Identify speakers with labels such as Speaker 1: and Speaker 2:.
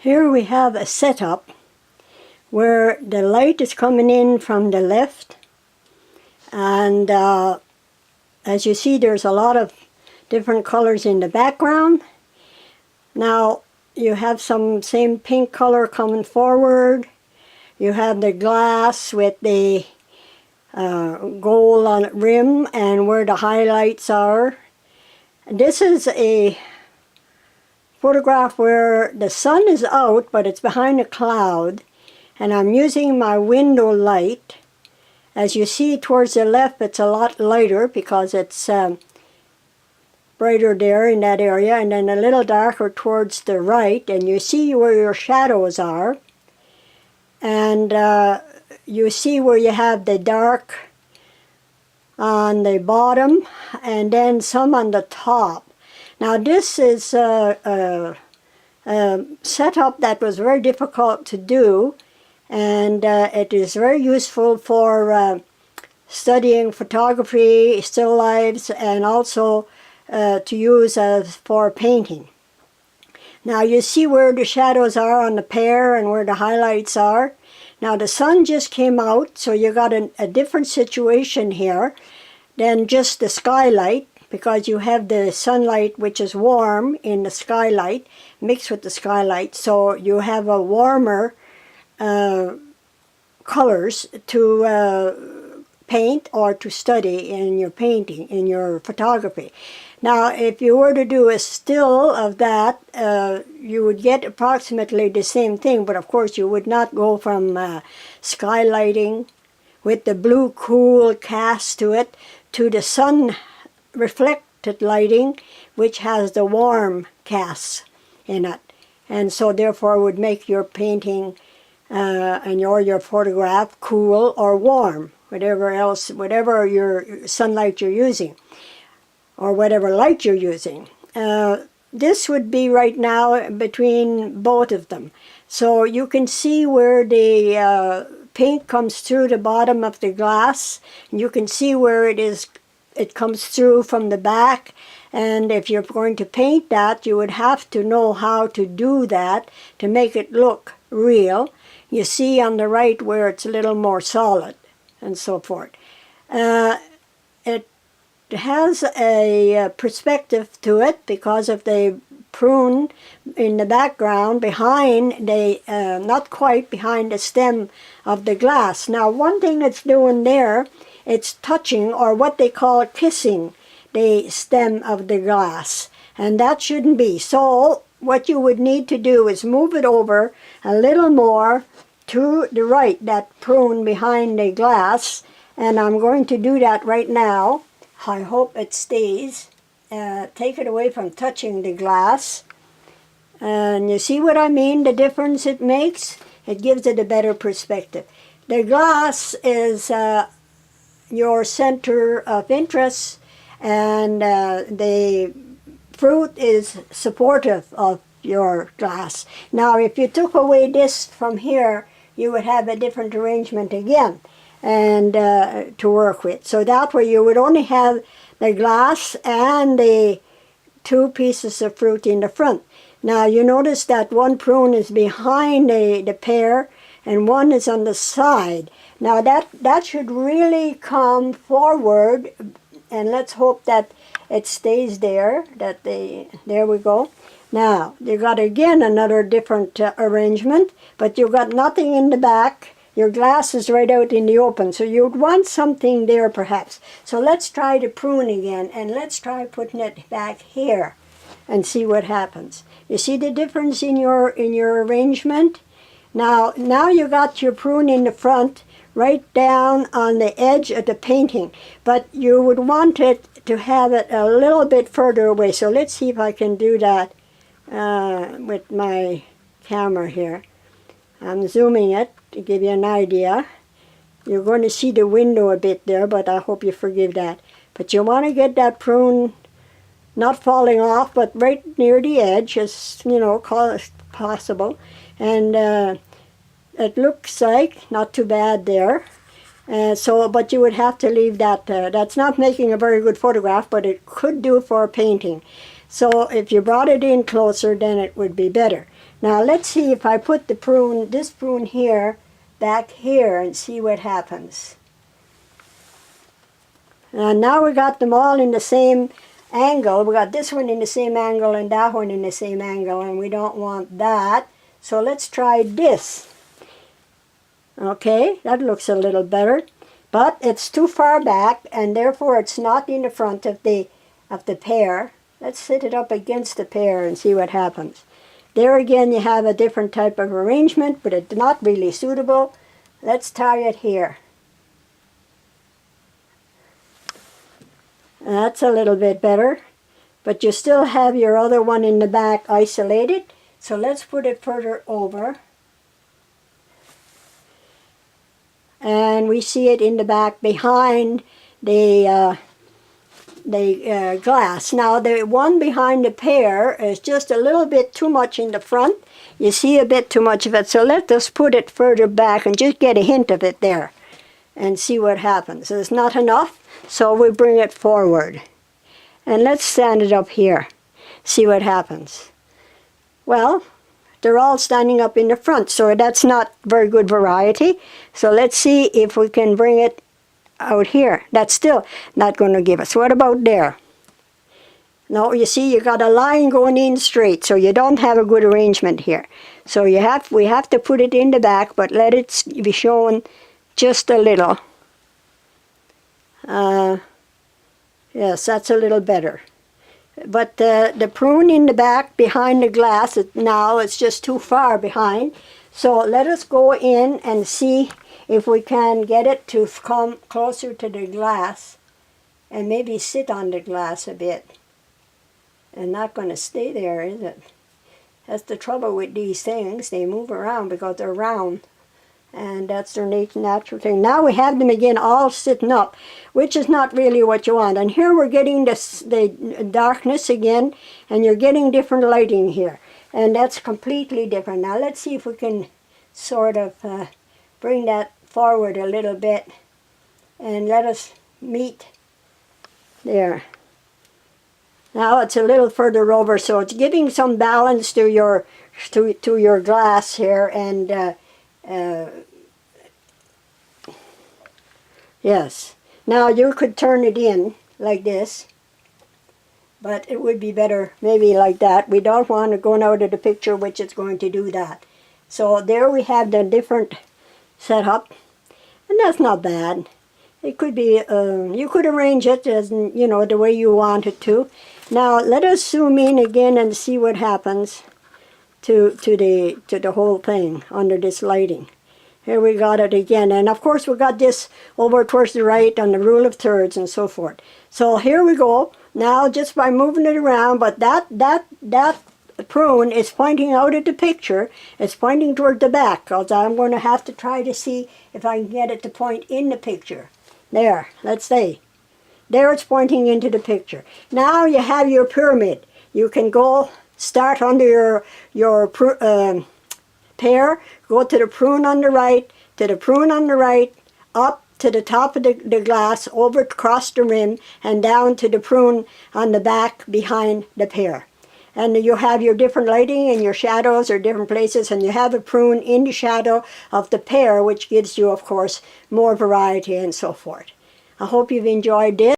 Speaker 1: Here we have a setup where the light is coming in from the left, and as you see, there's a lot of different colors in the background. Now you have some same pink color coming forward. You have the glass with the gold on its rim and where the highlights are. This is a photograph where the sun is out, but it's behind a cloud, and I'm using my window light. As you see towards the left, it's a lot lighter because it's brighter there in that area, and then a little darker towards the right, and you see where your shadows are, and you see where you have the dark on the bottom and then some on the top. Now this is a setup that was very difficult to do, and it is very useful for studying photography, still lifes, and also to use as for painting. Now you see where the shadows are on the pear and where the highlights are. Now the sun just came out, so you got a different situation here than just the skylight, because you have the sunlight which is warm in the skylight mixed with the skylight, so you have a warmer colors to paint or to study in your painting, in your photography. Now if you were to do a still of that, you would get approximately the same thing, but of course you would not go from skylighting with the blue cool cast to it to the sun reflected lighting, which has the warm casts in it, and so therefore would make your painting and your photograph cool or warm, whatever your sunlight you're using, or whatever light you're using. This would be right now between both of them, so you can see where the paint comes through the bottom of the glass, and you can see where it comes through from the back, and if you're going to paint that, you would have to know how to do that to make it look real. You see on the right where it's a little more solid and so forth. It has a perspective to it because of the prune in the background behind the, not quite behind the stem of the glass. Now one thing it's doing there, it's touching, or what they call kissing, the stem of the glass, and that shouldn't be. So what you would need to do is move it over a little more to the right, that prune behind the glass, and I'm going to do that right now. I hope it stays. Take it away from touching the glass, and you see what I mean, the difference it makes? It gives it a better perspective. The glass is your center of interest, and the fruit is supportive of your glass. Now if you took away this from here, you would have a different arrangement again and to work with. So that way you would only have the glass and the two pieces of fruit in the front. Now you notice that one prune is behind the pear and one is on the side. Now that should really come forward, and let's hope that it stays there, there we go. Now you got again another different arrangement, but you got nothing in the back. Your glass is right out in the open, so you'd want something there perhaps. So let's try the prune again, and let's try putting it back here and see what happens. You see the difference in your arrangement? Now you got your prune in the front, right down on the edge of the painting, but you would want it to have it a little bit further away. So let's see if I can do that with my camera here. I'm zooming it to give you an idea. You're going to see the window a bit there, but I hope you forgive that. But you want to get that prune not falling off, but right near the edge, as possible. And it looks like not too bad there. But you would have to leave that. That's not making a very good photograph, but it could do for painting. So if you brought it in closer, then it would be better. Now let's see if I put the prune, this prune here, back here, and see what happens. And now we got them all in the same angle. We got this one in the same angle and that one in the same angle, and we don't want that. So let's try this. Okay, that looks a little better, but it's too far back, and therefore it's not in the front of the pear. Let's set it up against the pear and see what happens. There again you have a different type of arrangement, but it's not really suitable. Let's try it here. That's a little bit better, but you still have your other one in the back isolated. So let's put it further over. And we see it in the back behind the glass. Now the one behind the pear is just a little bit too much in the front. You see a bit too much of it, so let us put it further back and just get a hint of it there and see what happens. It's not enough, so we bring it forward. And let's stand it up here, see what happens. Well, they're all standing up in the front, so that's not very good variety. So let's see if we can bring it out here. That's still not going to give us. What about there? No, you see, you got a line going in straight, so you don't have a good arrangement here. So we have to put it in the back, but let it be shown just a little. Yes, that's a little better. But the prune in the back behind the glass, now it's just too far behind. So let us go in and see if we can get it to come closer to the glass and maybe sit on the glass a bit. And not going to stay there, is it? That's the trouble with these things. They move around because they're round. And that's their natural thing. Now we have them again all sitting up, which is not really what you want. And here we're getting the darkness again, and you're getting different lighting here. And that's completely different. Now let's see if we can sort of bring that forward a little bit and let us meet there. Now it's a little further over, so it's giving some balance to your glass here, and yes. Now you could turn it in like this, but it would be better maybe like that. We don't want it going out of the picture, which is going to do that. So there we have the different setup, and that's not bad. It could be, you could arrange it as, you know, the way you want it to. Now let us zoom in again and see what happens to the whole thing under this lighting. Here we got it again, and of course we got this over towards the right on the rule of thirds and so forth. So here we go. Now just by moving it around, but that prune is pointing out of the picture. It's pointing toward the back, because I'm going to have to try to see if I can get it to point in the picture. There, let's see. There it's pointing into the picture. Now you have your pyramid. You can go start under your pear, go to the prune on the right, to the prune on the right, up to the top of the glass, over across the rim, and down to the prune on the back behind the pear. And you have your different lighting, and your shadows are different places, and you have a prune in the shadow of the pear, which gives you, of course, more variety and so forth. I hope you've enjoyed this.